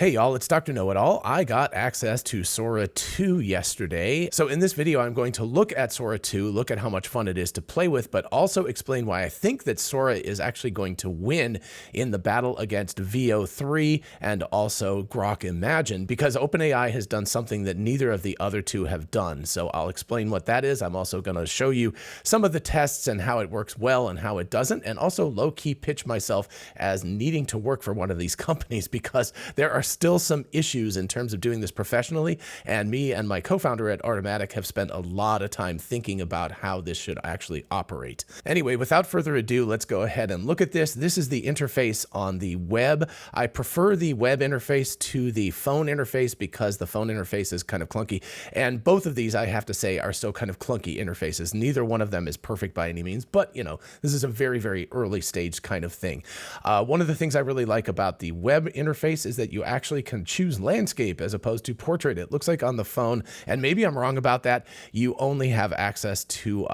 Hey y'all, it's Dr. Know-It-All. I got access to Sora 2 yesterday. So in this video, I'm going to look at Sora 2, look at how much fun it is to play with, but also explain why I think that Sora is actually going to win in the battle against Veo 3 and also Grok Imagine, because OpenAI has done something that neither of the other two have done. So I'll explain what that is. I'm also going to show you some of the tests and how it works well and how it doesn't, and also low-key pitch myself as needing to work for one of these companies because there are still some issues in terms of doing this professionally, and me and my co-founder at Automatic have spent a lot of time thinking about how this should actually operate. Anyway, without further ado, let's go ahead and look at this. This is the interface on the web. I prefer the web interface to the phone interface because the phone interface is kind of clunky, and both of these, I have to say, are still kind of clunky interfaces. Neither one of them is perfect by any means, but you know, this is a very, very early stage kind of thing. One of the things I really like about the web interface is that you actually can choose landscape as opposed to portrait. It looks like on the phone, and maybe I'm wrong about that, you only have access to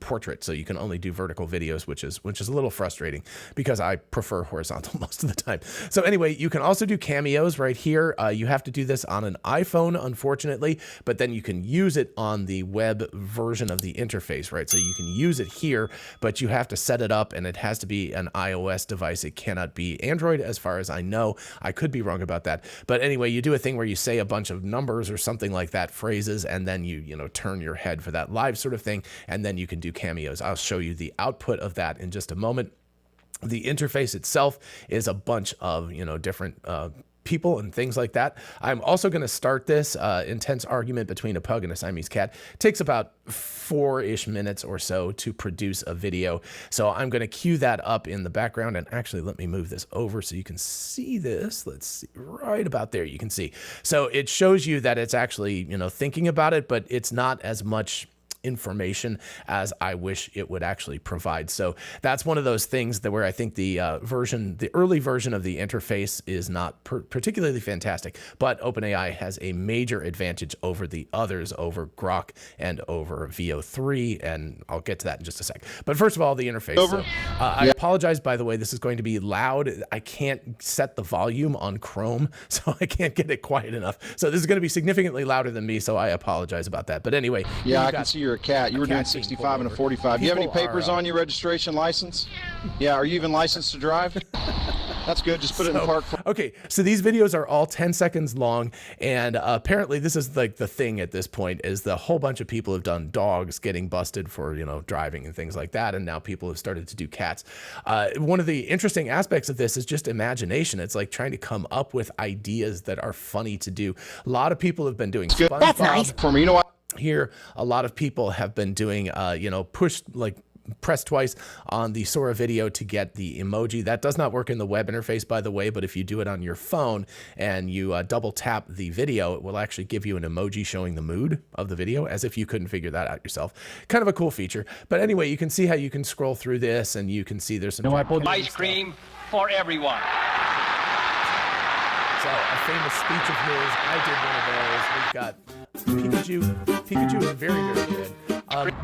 portrait, so you can only do vertical videos, which is a little frustrating because I prefer horizontal most of the time. So anyway, you can also do cameos right here. You have to do this on an iPhone, unfortunately, but then you can use it on the web version of the interface, right? So you can use it here, but you have to set it up, and it has to be an iOS device. It cannot be Android, as far as I know. I could be wrong about that. But anyway, you do a thing where you say a bunch of numbers or something like that, phrases, and then you turn your head for that live sort of thing, and then you can do cameos. I'll show you the output of that in just a moment. The interface itself is a bunch of, different people and things like that. I'm also going to start this intense argument between a pug and a Siamese cat. It takes about 4-ish minutes or so to produce a video. So I'm going to cue that up in the background, and actually let me move this over so you can see this. Let's see, right about there you can see. So it shows you that it's actually, thinking about it, but it's not as much information as I wish it would actually provide. So that's one of those things that where I think the early version of the interface is not particularly fantastic, but OpenAI has a major advantage over the others, over Grok and over Veo 3, and I'll get to that in just a sec. But first of all, the interface. So, I apologize, by the way, this is going to be loud. I can't set the volume on Chrome, so I can't get it quiet enough. So this is going to be significantly louder than me, so I apologize about that. But anyway. Yeah, I can see you're a cat. You were doing 65 and a 45. Do you have any papers on your registration license? Yeah, are you even licensed to drive? That's good. Just put it in park. Okay, so these videos are all 10 seconds long, and apparently this is like the thing at this point is the whole bunch of people have done dogs getting busted for, driving and things like that, and now people have started to do cats. One of the interesting aspects of this is just imagination. It's like trying to come up with ideas that are funny to do. A lot of people have been doing SpongeBob. That's nice. For me, you know what? Here, a lot of people have been doing, press twice on the Sora video to get the emoji. That does not work in the web interface, by the way, but if you do it on your phone and you double tap the video, it will actually give you an emoji showing the mood of the video, as if you couldn't figure that out yourself. Kind of a cool feature. But anyway, you can see how you can scroll through this, and you can see there's some ice cream for everyone. So a famous speech of his, I did one of those. We've got Pikachu is very, very good.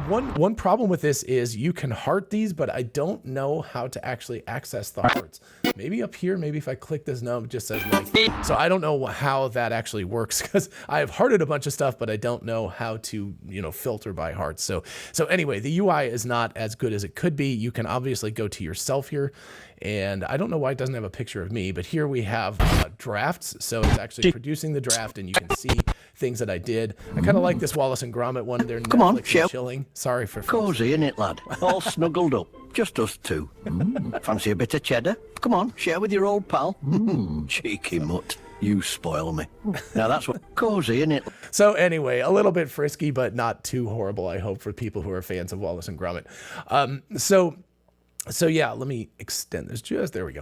One problem with this is you can heart these, but I don't know how to actually access the hearts. Maybe up here, maybe if I click this, no, it just says like. So I don't know how that actually works because I have hearted a bunch of stuff, but I don't know how to, filter by hearts. So anyway, the UI is not as good as it could be. You can obviously go to yourself here, and I don't know why it doesn't have a picture of me, but here we have drafts. So it's actually producing the draft, and you can see things that I did. I kind of like this Wallace and Gromit one. They're Come on, share. Chilling. Sorry for cozy, innit, lad? All snuggled up, just us two. Fancy a bit of cheddar? Come on, share with your old pal. Cheeky mutt. You spoil me. Now that's what cozy, innit? So anyway, a little bit frisky, but not too horrible, I hope, for people who are fans of Wallace and Gromit. So yeah, let me extend this there we go.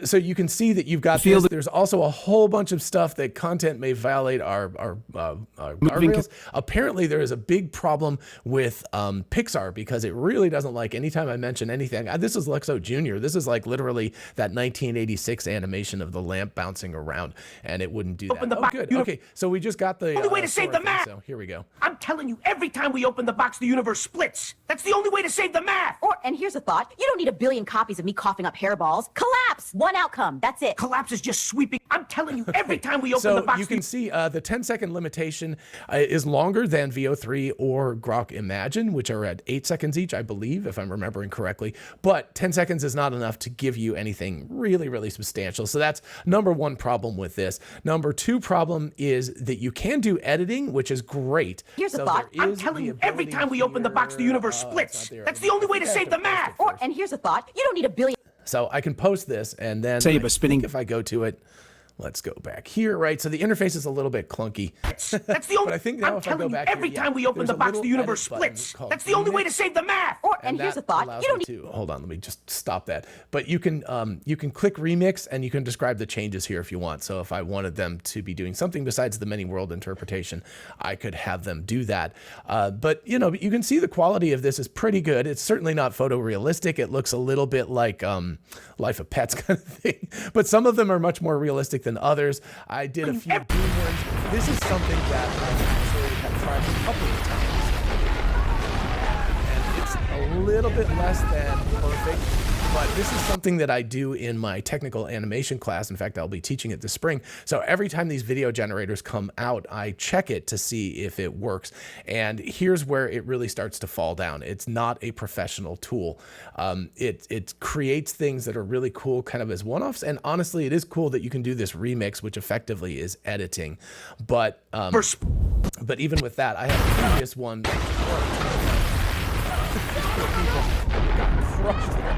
So you can see that you've got this. There's also a whole bunch of stuff that content may violate our guardrails. Apparently there is a big problem with Pixar because it really doesn't like anytime I mention anything. This is Luxo Jr. This is like literally that 1986 animation of the lamp bouncing around, and it wouldn't do that. Oh, good. Okay, so we just got the only way to save the math. So here we go. I'm telling you, every time we open the box, the universe splits. That's the only way to save the math. And here's a thought. You don't need a billion copies of me coughing up hairballs. Collapse! One outcome. That's it. Collapse is just sweeping. I'm telling you, every time we open the So box... you can see the 10-second limitation is longer than VO3 or Grok Imagine, which are at 8 seconds each, I believe, if I'm remembering correctly. But 10 seconds is not enough to give you anything really, really substantial. So that's number one problem with this. Number two problem is that you can do editing, which is great. Here's so a thought. I'm telling you, every time we open the box, the universe splits. That's the only way to save the math. And here's a thought. You don't need a billion. So I can post this, and then Saber spinning. if I go to it, let's go back here, right? So the interface is a little bit clunky. That's the only... But I think now I'm if I go telling you, back every here, time we open there's the a box, the little universe edit button splits. called That's the only way to Remix. save the math. And here's a that thought. allows You don't me to, hold on, let me just stop that. But you can click remix and you can describe the changes here if you want. So if I wanted them to be doing something besides the many world interpretation, I could have them do that. But you know, you can see the quality of this is pretty good. It's certainly not photorealistic. It looks a little bit like Life of Pets kind of thing. But some of them are much more realistic than others. I did a few Doom ones. This is something that I actually have tried a couple of times. And it's a little bit less than perfect, but this is something that I do in my technical animation class. In fact, I'll be teaching it this spring. So every time these video generators come out, I check it to see if it works. And here's where it really starts to fall down. It's not a professional tool. It creates things that are really cool kind of as one-offs. And honestly, it is cool that you can do this remix, which effectively is editing. But even with that, I have a previous one that crushed here.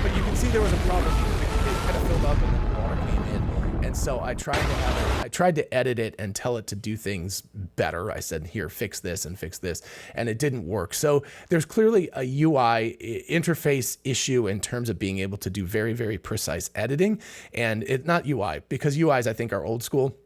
But you can see there was a problem because it kind of filled up and then water came in. And so I tried to edit it and tell it to do things better. I said, here, fix this, and it didn't work. So there's clearly a UI interface issue in terms of being able to do very, very precise editing. And it's not UI, because UIs, I think, are old school.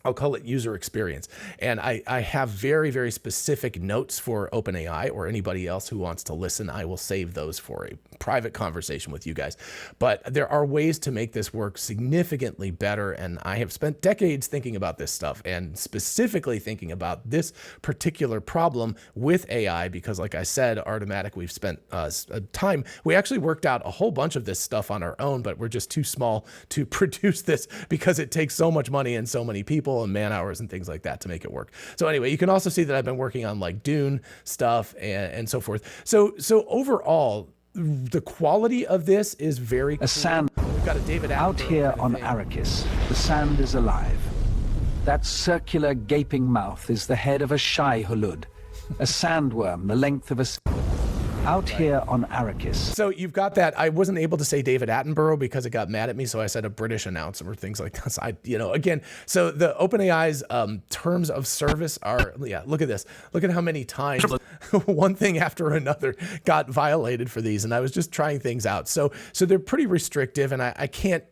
I'll call it user experience. And I have very, very specific notes for OpenAI or anybody else who wants to listen. I will save those for a private conversation with you guys. But there are ways to make this work significantly better. And I have spent decades thinking about this stuff and specifically thinking about this particular problem with AI, because like I said, Artomatic, we've spent time. We actually worked out a whole bunch of this stuff on our own, but we're just too small to produce this because it takes so much money and so many people and man hours and things like that to make it work. So anyway, you can also see that I've been working on like Dune stuff and so forth. So overall, the quality of this is very cool. We've got a David Out here on Arrakis, the sand is alive. That circular gaping mouth is the head of a Shai Hulud, a sandworm the length of a... Out here on Arrakis. So you've got that. I wasn't able to say David Attenborough because it got mad at me, so I said a British announcer or things like that. So again, so the OpenAI's terms of service are, look at this. Look at how many times one thing after another got violated for these, and I was just trying things out. So they're pretty restrictive, and I can't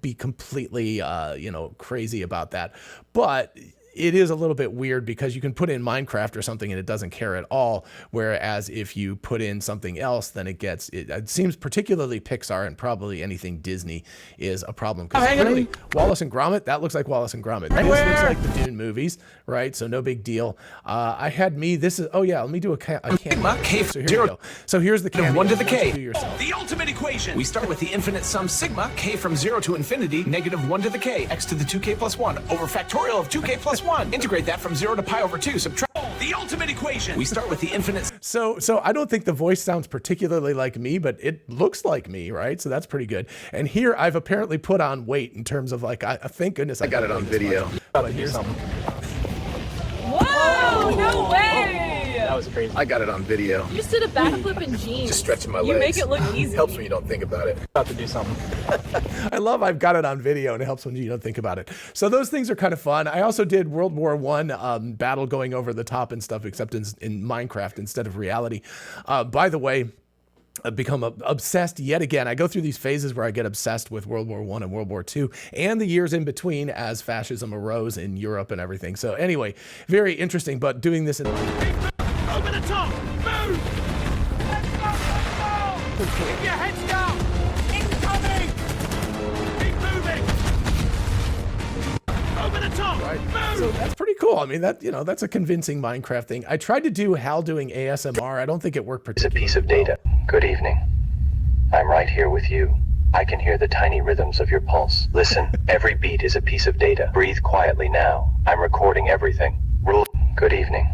be completely, crazy about that. But it is a little bit weird because you can put in Minecraft or something and it doesn't care at all. Whereas if you put in something else, then it seems particularly Pixar and probably anything Disney is a problem. Because really, Wallace and Gromit, that looks like Wallace and Gromit. This looks like the Dune movies, right? So no big deal. Let me do a cameo. So here we go. So here's the cameo. 1 to the k. The ultimate equation. We start with the infinite sum sigma, k from 0 to infinity, negative 1 to the k, x to the 2k plus 1, over factorial of 2k plus 1. Integrate that from 0 to pi over 2. Subtract the ultimate equation. We start with the infinite. So I don't think the voice sounds particularly like me, but it looks like me, right? So that's pretty good. And here I've apparently put on weight in terms of like, thank goodness I got it on video. But here's something. Whoa, no way! That was crazy. I got it on video. You just did a backflip in jeans. Just stretching my legs. You make it look easy. Helps when you don't think about it. About to do something. I love I've got it on video and it helps when you don't think about it. So those things are kind of fun. I also did World War I battle going over the top and stuff, except in Minecraft instead of reality. By the way, I've become obsessed yet again. I go through these phases where I get obsessed with World War I and World War II and the years in between as fascism arose in Europe and everything. So anyway, very interesting, but doing this in... Over the top! Move! Let's go! Keep your heads down! Incoming! Keep moving! Over the top! Right. Move! So that's pretty cool. I mean, that's a convincing Minecraft thing. I tried to do Hal doing ASMR. I don't think it worked particularly well. It's a piece of data. Good evening. I'm right here with you. I can hear the tiny rhythms of your pulse. Listen, every beat is a piece of data. Breathe quietly now. I'm recording everything. Rule. Good evening.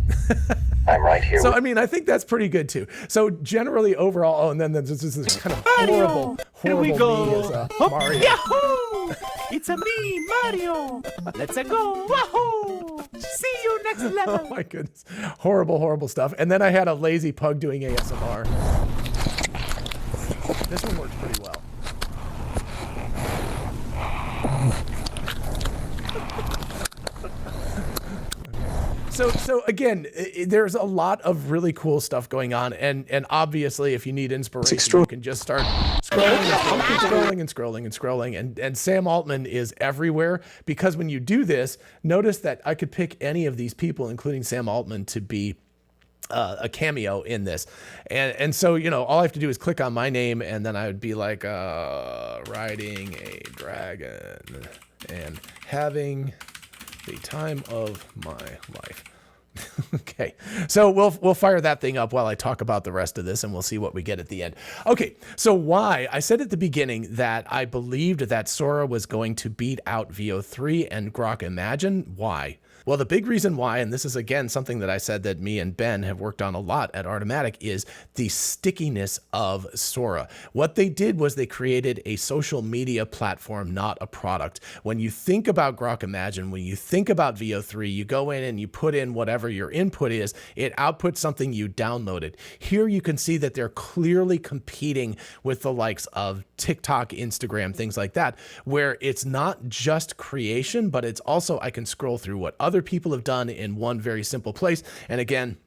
I'm right here. So, I mean, I think that's pretty good too. So generally overall, oh, and then there's this kind of horrible me as Mario. Yahoo! It's a me, Mario. Let's go. Wahoo! See you next level. Oh my goodness. Horrible stuff. And then I had a lazy pug doing ASMR. This one works pretty well. So again, there's a lot of really cool stuff going on, and obviously, if you need inspiration, you can just start scrolling. And Sam Altman is everywhere, because when you do this, notice that I could pick any of these people, including Sam Altman, to be a cameo in this. And so, you know, all I have to do is click on my name, and then I would be like, riding a dragon and having the time of my life. Okay, so we'll fire that thing up while I talk about the rest of this, and we'll see what we get at the end. Okay, so why? I said at the beginning that I believed that Sora was going to beat out VO3 and Grok Imagine. Why? Well, the big reason why, and this is again something that I said that me and Ben have worked on a lot at Artomatic, is the stickiness of Sora. What they did was they created a social media platform, not a product. When you think about Grok Imagine, when you think about VO3, you go in and you put in whatever your input is, it outputs something you downloaded. Here you can see that they're clearly competing with the likes of TikTok, Instagram, things like that, where it's not just creation, but it's also, I can scroll through what other people have done in one very simple place. And again,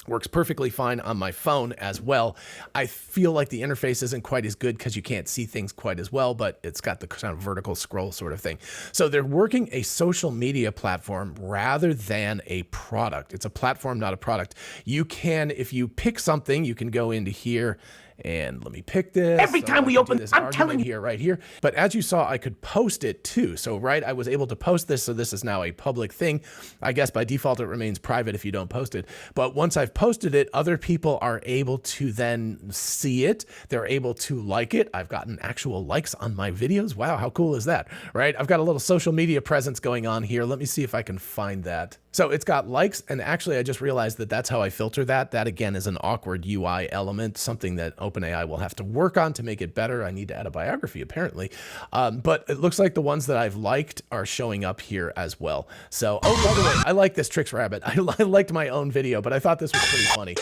works perfectly fine on my phone as well. I feel like the interface isn't quite as good because you can't see things quite as well, but it's got the kind of vertical scroll sort of thing. So they're working a social media platform rather than a product. It's a platform, not a product. You can, if you pick something, you can go into here and let me pick this. Every time we open this, I'm telling you here, right here. But as you saw, I could post it too. So, right, I was able to post this. So this is now a public thing. I guess by default, it remains private if you don't post it. But once I've posted it, other people are able to then see it. They're able to like it. I've gotten actual likes on my videos. Wow, how cool is that, right? I've got a little social media presence going on here. Let me see if I can find that. So it's got likes, and actually I just realized that that's how I filter that. That again is an awkward UI element, something that OpenAI will have to work on to make it better. I need to add a biography apparently. But it looks like the ones that I've liked are showing up here as well. So, oh, by the way, I like this Tricks Rabbit. I liked my own video, but I thought this was pretty funny.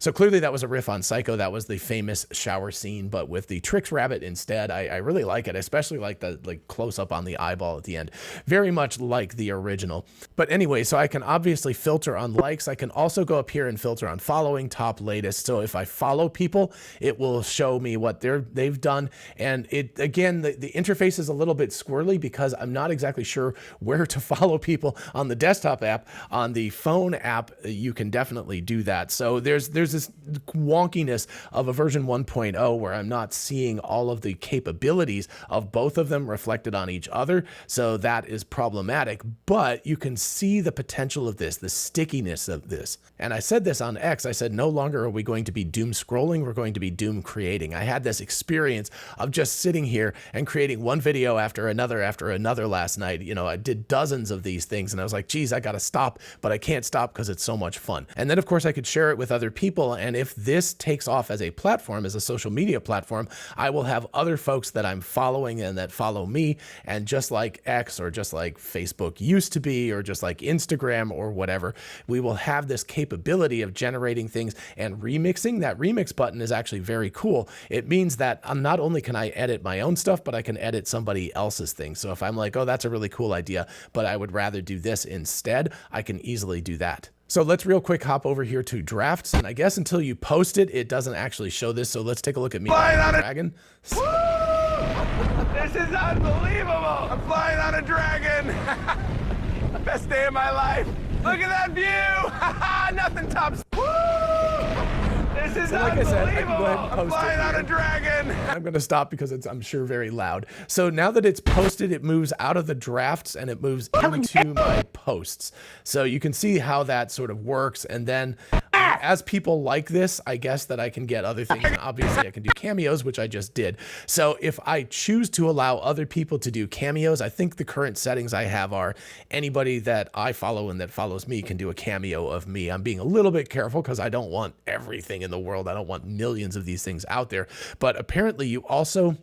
So clearly that was a riff on Psycho. That was the famous shower scene, but with the Tricks Rabbit instead. I really like it. I especially like the close up on the eyeball at the end. Very much like the original. But anyway, so I can obviously filter on likes. I can also go up here and filter on following, top, latest. So if I follow people, it will show me what they've done. And it again, the interface is a little bit squirrely because I'm not exactly sure where to follow people on the desktop app. On the phone app, you can definitely do that. So there's this wonkiness of a version 1.0 where I'm not seeing all of the capabilities of both of them reflected on each other. So that is problematic, but you can see the potential of this, the stickiness of this. And I said this on X, I said, no longer are we going to be doom scrolling, we're going to be doom creating. I had this experience of just sitting here and creating one video after another last night. You know, I did dozens of these things and I was like, geez, I got to stop, but I can't stop because it's so much fun. And then of course I could share it with other people. And if this takes off as a platform, as a social media platform, I will have other folks that I'm following and that follow me. And just like X or just like Facebook used to be, or just like Instagram or whatever, we will have this capability of generating things and remixing. That remix button is actually very cool. It means that not only can I edit my own stuff, but I can edit somebody else's things. So if I'm like, oh, that's a really cool idea, but I would rather do this instead, I can easily do that. So let's real quick hop over here to drafts. And I guess until you post it, it doesn't actually show this. So let's take a look at me flying on a dragon. This is unbelievable. I'm flying on a dragon. Best day of my life. Look at that view. Nothing tops. Woo! This is So like I said, I can go ahead and unbelievable. post I'm it flying on here. a dragon. I'm going to stop because it's, I'm sure, very loud. So now that it's posted, it moves out of the drafts and it moves into my posts. So you can see how that sort of works. And then as people like this, I guess that I can get other things. And obviously, I can do cameos, which I just did. So if I choose to allow other people to do cameos, I think the current settings I have are anybody that I follow and that follows me can do a cameo of me. I'm being a little bit careful because I don't want everything in the world. I don't want millions of these things out there. But apparently you also,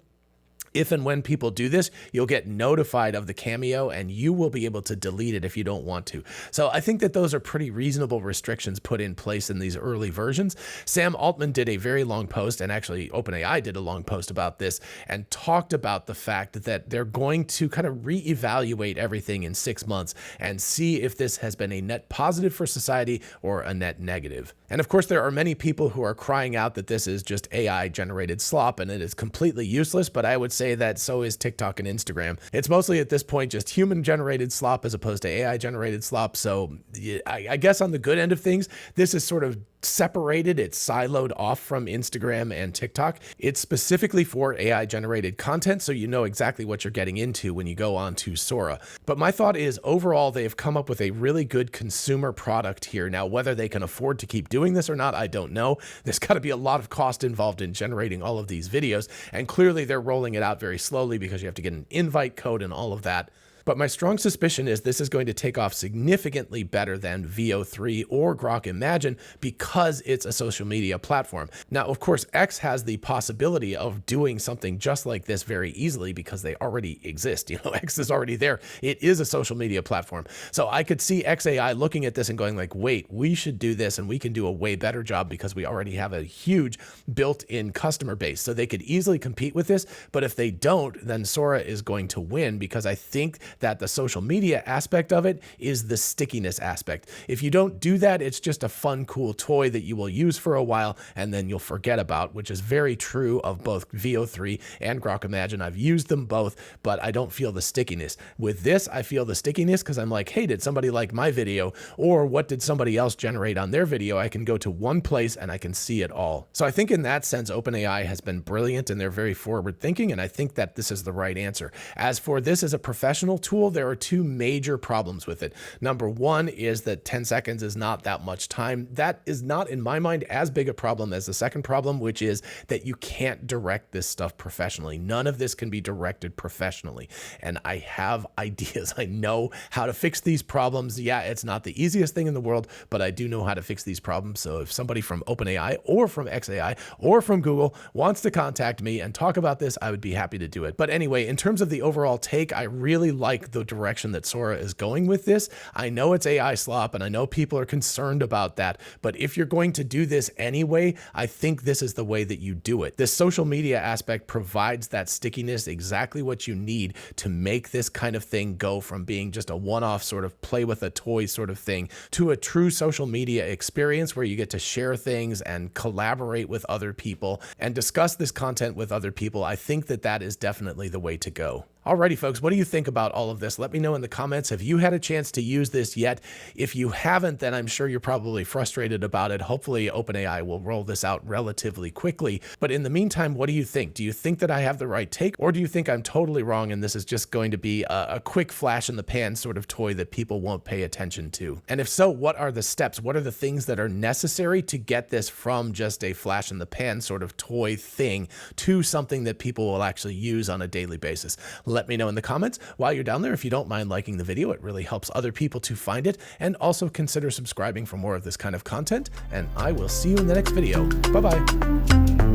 if and when people do this, you'll get notified of the cameo and you will be able to delete it if you don't want to. So I think that those are pretty reasonable restrictions put in place in these early versions. Sam Altman did a very long post, and actually OpenAI did a long post about this, and talked about the fact that they're going to kind of reevaluate everything in 6 months and see if this has been a net positive for society or a net negative. And of course, there are many people who are crying out that this is just AI generated slop and it is completely useless, but I would say that so is TikTok and Instagram. It's mostly at this point just human generated slop as opposed to AI generated slop. So I guess on the good end of things, this is sort of separated, it's siloed off from Instagram and TikTok. It's specifically for AI generated content, so you know exactly what you're getting into when you go on to Sora. But my thought is overall, they've come up with a really good consumer product here. Now, whether they can afford to keep doing this or not, I don't know. There's got to be a lot of cost involved in generating all of these videos, and clearly they're rolling it out very slowly because you have to get an invite code and all of that. But my strong suspicion is this is going to take off significantly better than VO3 or Grok Imagine because it's a social media platform. Now, of course, X has the possibility of doing something just like this very easily because they already exist. You know, X is already there. It is a social media platform. So I could see XAI looking at this and going like, wait, we should do this and we can do a way better job because we already have a huge built-in customer base. So they could easily compete with this. But if they don't, then Sora is going to win because I think that the social media aspect of it is the stickiness aspect. If you don't do that, it's just a fun, cool toy that you will use for a while and then you'll forget about, which is very true of both VO3 and Grok Imagine. I've used them both, but I don't feel the stickiness. With this, I feel the stickiness because I'm like, hey, did somebody like my video? Or what did somebody else generate on their video? I can go to one place and I can see it all. So I think in that sense, OpenAI has been brilliant and they're very forward thinking, and I think that this is the right answer. As for this as a professional tool, there are two major problems with it. Number one is that 10 seconds is not that much time. That is not, in my mind, as big a problem as the second problem, which is that you can't direct this stuff professionally. None of this can be directed professionally. And I have ideas. I know how to fix these problems. Yeah, it's not the easiest thing in the world, but I do know how to fix these problems. So if somebody from OpenAI or from XAI or from Google wants to contact me and talk about this, I would be happy to do it. But anyway, in terms of the overall take, I really like the direction that Sora is going with this. I know it's AI slop and I know people are concerned about that, but if you're going to do this anyway, I think this is the way that you do it. This social media aspect provides that stickiness, exactly what you need to make this kind of thing go from being just a one-off sort of play with a toy sort of thing to a true social media experience where you get to share things and collaborate with other people and discuss this content with other people. I think that that is definitely the way to go. Alrighty, folks, what do you think about all of this? Let me know in the comments. Have you had a chance to use this yet? If you haven't, then I'm sure you're probably frustrated about it. Hopefully, OpenAI will roll this out relatively quickly. But in the meantime, what do you think? Do you think that I have the right take? Or do you think I'm totally wrong and this is just going to be a quick flash in the pan sort of toy that people won't pay attention to? And if so, what are the steps? What are the things that are necessary to get this from just a flash in the pan sort of toy thing to something that people will actually use on a daily basis? Let me know in the comments. While you're down there, if you don't mind liking the video, it really helps other people to find it, and also consider subscribing for more of this kind of content, and I will see you in the next video. Bye-bye.